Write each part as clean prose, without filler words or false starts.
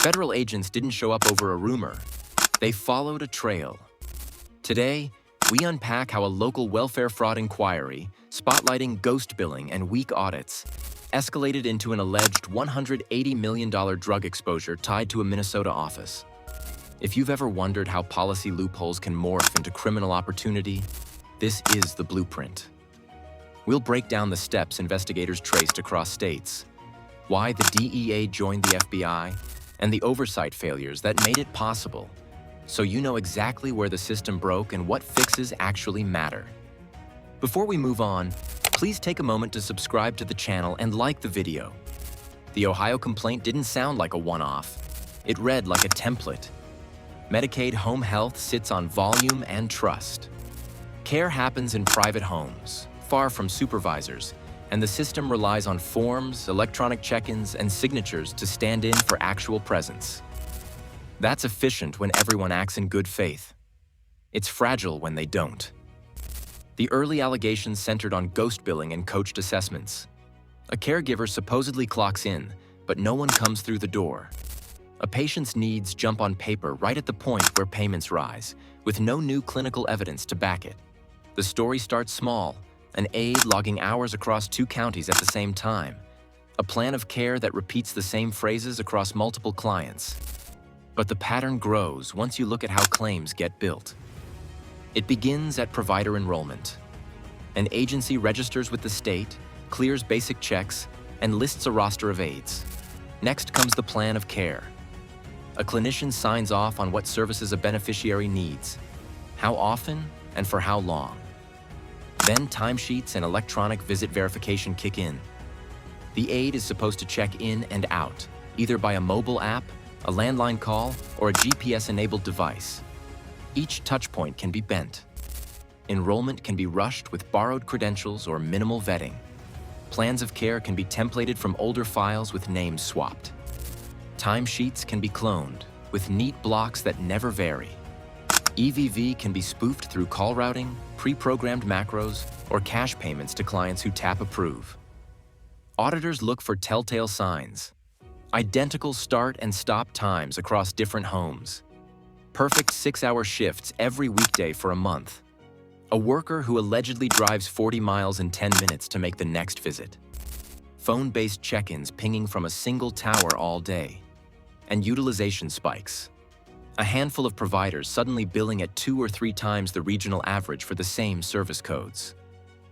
Federal agents didn't show up over a rumor. They followed a trail. Today, we unpack how a local welfare fraud inquiry, spotlighting ghost billing and weak audits, escalated into an alleged $180 million drug exposure tied to a Minnesota office. If you've ever wondered how policy loopholes can morph into criminal opportunity, this is the blueprint. We'll break down the steps investigators traced across states, why the DEA joined the FBI, and the oversight failures that made it possible, so you know exactly where the system broke and what fixes actually matter. Before we move on, please take a moment to subscribe to the channel and like the video. The Ohio complaint didn't sound like a one-off. It read like a template. Medicaid home health sits on volume and trust. Care happens in private homes, far from supervisors, and the system relies on forms, electronic check-ins, and signatures to stand in for actual presence. That's efficient when everyone acts in good faith. It's fragile when they don't. The early allegations centered on ghost billing and coached assessments. A caregiver supposedly clocks in, but no one comes through the door. A patient's needs jump on paper right at the point where payments rise, with no new clinical evidence to back it. The story starts small, an aide logging hours across 2 counties at the same time, a plan of care that repeats the same phrases across multiple clients. But the pattern grows once you look at how claims get built. It begins at provider enrollment. An agency registers with the state, clears basic checks, and lists a roster of aides. Next comes the plan of care. A clinician signs off on what services a beneficiary needs, how often, and for how long. Then timesheets and electronic visit verification kick in. The aide is supposed to check in and out, either by a mobile app, a landline call, or a GPS-enabled device. Each touchpoint can be bent. Enrollment can be rushed with borrowed credentials or minimal vetting. Plans of care can be templated from older files with names swapped. Timesheets can be cloned, with neat blocks that never vary. EVV can be spoofed through call routing, pre-programmed macros, or cash payments to clients who tap approve. Auditors look for telltale signs. Identical start and stop times across different homes. Perfect 6-hour shifts every weekday for a month. A worker who allegedly drives 40 miles in 10 minutes to make the next visit. Phone-based check-ins pinging from a single tower all day. And utilization spikes. A handful of providers suddenly billing at 2 or 3 times the regional average for the same service codes.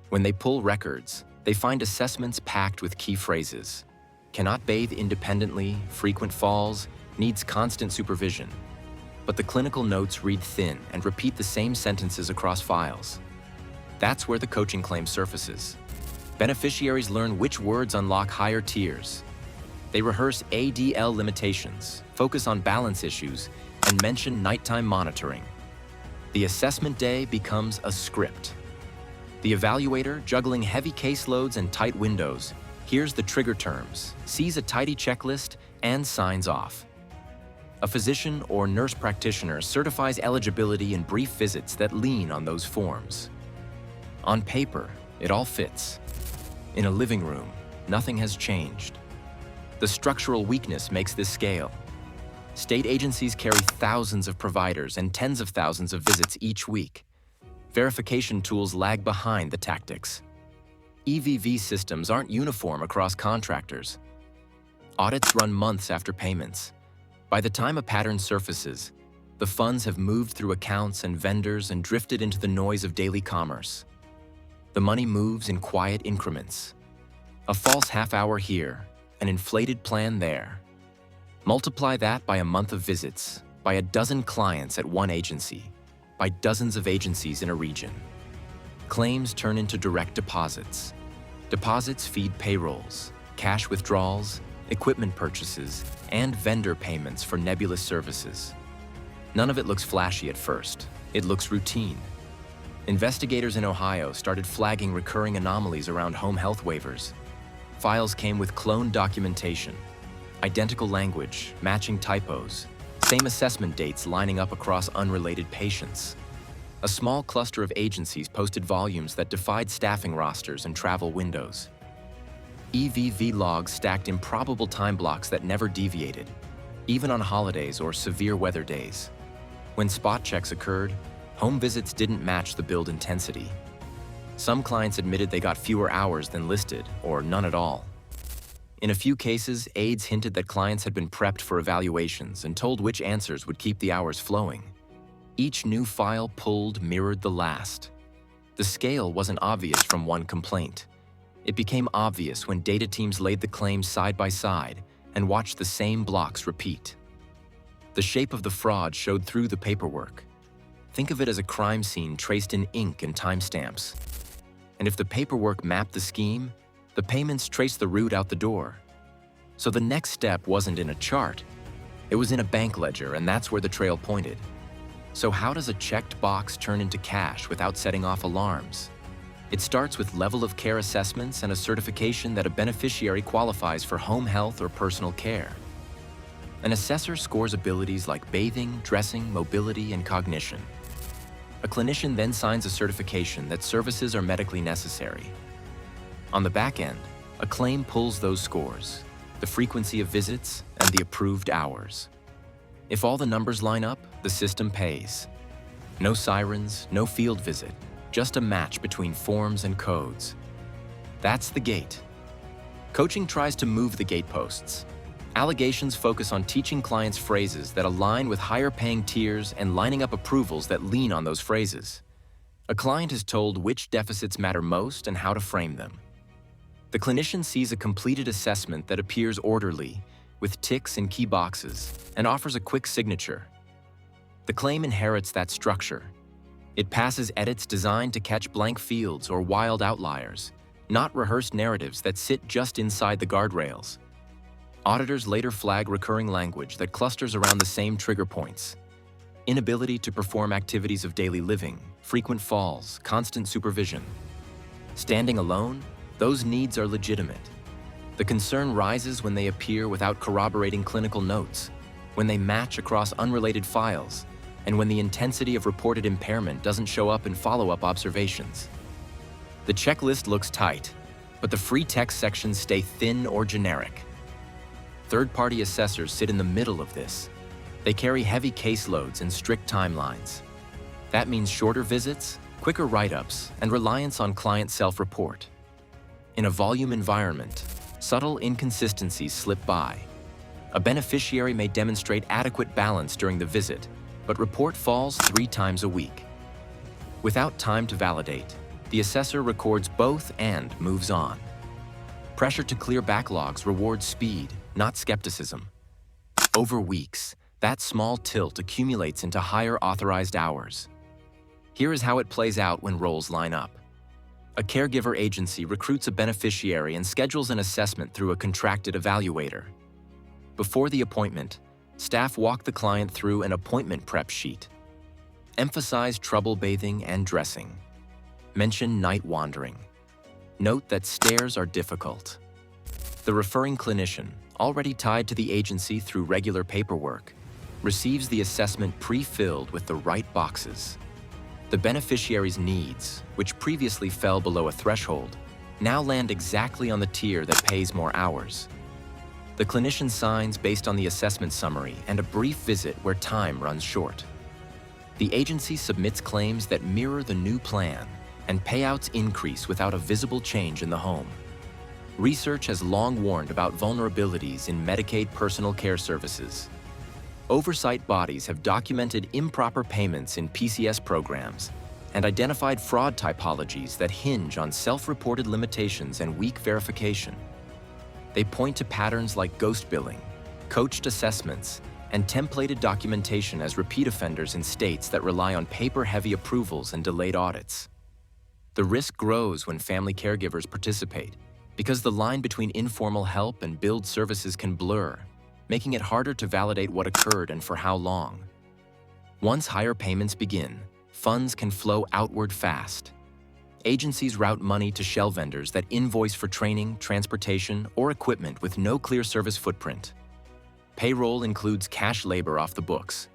When they pull records, they find assessments packed with key phrases. Cannot bathe independently, frequent falls, needs constant supervision. But the clinical notes read thin and repeat the same sentences across files. That's where the coaching claim surfaces. Beneficiaries learn which words unlock higher tiers. They rehearse ADL limitations, focus on balance issues, and mention nighttime monitoring. The assessment day becomes a script. The evaluator, juggling heavy caseloads and tight windows, hears the trigger terms, sees a tidy checklist, and signs off. A physician or nurse practitioner certifies eligibility in brief visits that lean on those forms. On paper, it all fits. In a living room, nothing has changed. The structural weakness makes this scale. State agencies carry thousands of providers and tens of thousands of visits each week. Verification tools lag behind the tactics. EVV systems aren't uniform across contractors. Audits run months after payments. By the time a pattern surfaces, the funds have moved through accounts and vendors and drifted into the noise of daily commerce. The money moves in quiet increments. A false half-hour here, an inflated plan there. Multiply that by a month of visits, by a dozen clients at one agency, by dozens of agencies in a region. Claims turn into direct deposits. Deposits feed payrolls, cash withdrawals, equipment purchases, and vendor payments for nebulous services. None of it looks flashy at first. It looks routine. Investigators in Ohio started flagging recurring anomalies around home health waivers. Files came with cloned documentation, identical language, matching typos, same assessment dates lining up across unrelated patients. A small cluster of agencies posted volumes that defied staffing rosters and travel windows. EVV logs stacked improbable time blocks that never deviated. even on holidays or severe weather days. When spot checks occurred, home visits didn't match the billed intensity. Some clients admitted they got fewer hours than listed, or none at all. In a few cases, aides hinted that clients had been prepped for evaluations and told which answers would keep the hours flowing. Each new file pulled mirrored the last. The scale wasn't obvious from one complaint. It became obvious when data teams laid the claims side by side and watched the same blocks repeat. The shape of the fraud showed through the paperwork. Think of it as a crime scene traced in ink and timestamps. And if the paperwork mapped the scheme, the payments traced the route out the door. So the next step wasn't in a chart. It was in a bank ledger, and that's where the trail pointed. So how does a checked box turn into cash without setting off alarms? It starts with level of care assessments and a certification that a beneficiary qualifies for home health or personal care. An assessor scores abilities like bathing, dressing, mobility, and cognition. A clinician then signs a certification that services are medically necessary. On the back end, a claim pulls those scores, the frequency of visits, and the approved hours. If all the numbers line up, the system pays. No sirens, no field visit, just a match between forms and codes. That's the gate. Coaching tries to move the gateposts. Allegations focus on teaching clients phrases that align with higher-paying tiers and lining up approvals that lean on those phrases. A client is told which deficits matter most and how to frame them. The clinician sees a completed assessment that appears orderly, with ticks in key boxes, and offers a quick signature. The claim inherits that structure. It passes edits designed to catch blank fields or wild outliers, not rehearsed narratives that sit just inside the guardrails. Auditors later flag recurring language that clusters around the same trigger points: inability to perform activities of daily living, frequent falls, constant supervision. Standing alone, those needs are legitimate. The concern rises when they appear without corroborating clinical notes, when they match across unrelated files, and when the intensity of reported impairment doesn't show up in follow-up observations. The checklist looks tight, but the free text sections stay thin or generic. Third-party assessors sit in the middle of this. They carry heavy caseloads and strict timelines. That means shorter visits, quicker write-ups, and reliance on client self-report. In a volume environment, subtle inconsistencies slip by. A beneficiary may demonstrate adequate balance during the visit, but report falls 3 times a week. Without time to validate, the assessor records both and moves on. Pressure to clear backlogs rewards speed, not skepticism. Over weeks, that small tilt accumulates into higher authorized hours. Here is how it plays out when roles line up. A caregiver agency recruits a beneficiary and schedules an assessment through a contracted evaluator. Before the appointment, staff walk the client through an appointment prep sheet. Emphasize trouble bathing and dressing. Mention night wandering. Note that stairs are difficult. The referring clinician, already tied to the agency through regular paperwork, receives the assessment pre-filled with the right boxes. The beneficiary's needs, which previously fell below a threshold, now land exactly on the tier that pays more hours. The clinician signs based on the assessment summary and a brief visit where time runs short. The agency submits claims that mirror the new plan, and payouts increase without a visible change in the home. Research has long warned about vulnerabilities in Medicaid personal care services. Oversight bodies have documented improper payments in PCS programs and identified fraud typologies that hinge on self-reported limitations and weak verification. They point to patterns like ghost billing, coached assessments, and templated documentation as repeat offenders in states that rely on paper-heavy approvals and delayed audits. The risk grows when family caregivers participate because the line between informal help and billed services can blur, making it harder to validate what occurred and for how long. Once higher payments begin, funds can flow outward fast. Agencies route money to shell vendors that invoice for training, transportation, or equipment with no clear service footprint. Payroll includes cash labor off the books.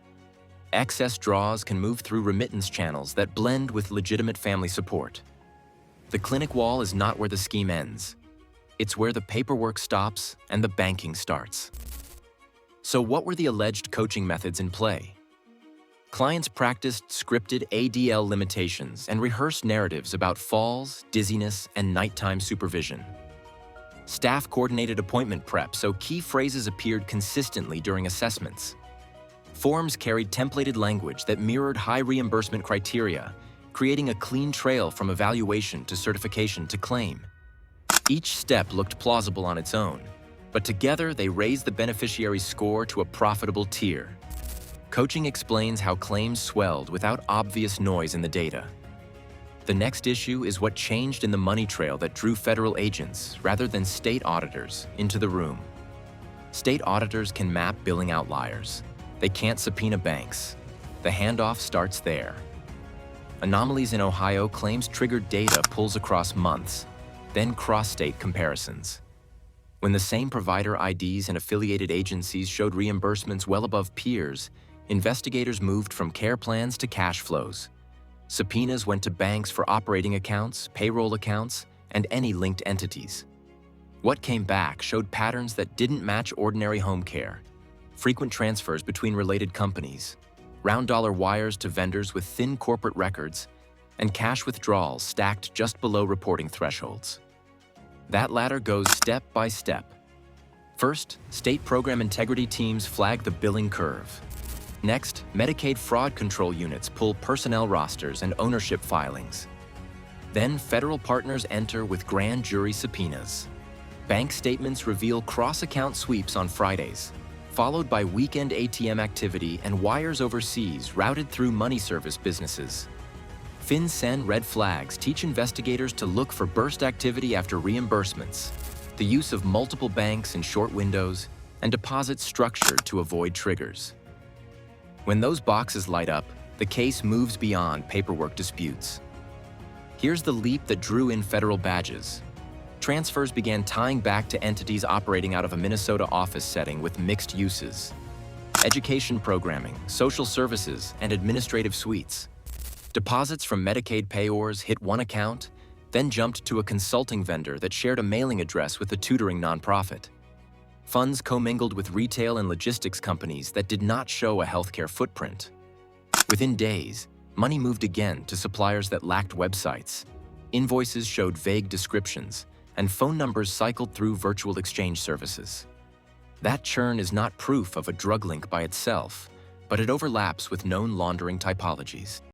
Excess draws can move through remittance channels that blend with legitimate family support. The clinic wall is not where the scheme ends. It's where the paperwork stops and the banking starts. So what were the alleged coaching methods in play? Clients practiced scripted ADL limitations and rehearsed narratives about falls, dizziness, and nighttime supervision. Staff coordinated appointment prep so key phrases appeared consistently during assessments. Forms carried templated language that mirrored high reimbursement criteria, creating a clean trail from evaluation to certification to claim. Each step looked plausible on its own, but together they raised the beneficiary's score to a profitable tier. Coaching explains how claims swelled without obvious noise in the data. The next issue is what changed in the money trail that drew federal agents, rather than state auditors, into the room. State auditors can map billing outliers. They can't subpoena banks. The handoff starts there. Anomalies in Ohio claims triggered data pulls across months, then cross-state comparisons. When the same provider IDs and affiliated agencies showed reimbursements well above peers, investigators moved from care plans to cash flows. Subpoenas went to banks for operating accounts, payroll accounts, and any linked entities. What came back showed patterns that didn't match ordinary home care: frequent transfers between related companies, round-dollar wires to vendors with thin corporate records, and cash withdrawals stacked just below reporting thresholds. That ladder goes step by step. First, state program integrity teams flag the billing curve. Next, Medicaid fraud control units pull personnel rosters and ownership filings. Then, federal partners enter with grand jury subpoenas. Bank statements reveal cross-account sweeps on Fridays, followed by weekend ATM activity and wires overseas routed through money service businesses. FinCEN red flags teach investigators to look for burst activity after reimbursements, the use of multiple banks in short windows, and deposits structured to avoid triggers. When those boxes light up, the case moves beyond paperwork disputes. Here's the leap that drew in federal badges. Transfers began tying back to entities operating out of a Minnesota office setting with mixed uses: education programming, social services, and administrative suites. Deposits from Medicaid payors hit one account, then jumped to a consulting vendor that shared a mailing address with a tutoring nonprofit. Funds commingled with retail and logistics companies that did not show a healthcare footprint. Within days, money moved again to suppliers that lacked websites. Invoices showed vague descriptions, and phone numbers cycled through virtual exchange services. That churn is not proof of a drug link by itself, but it overlaps with known laundering typologies.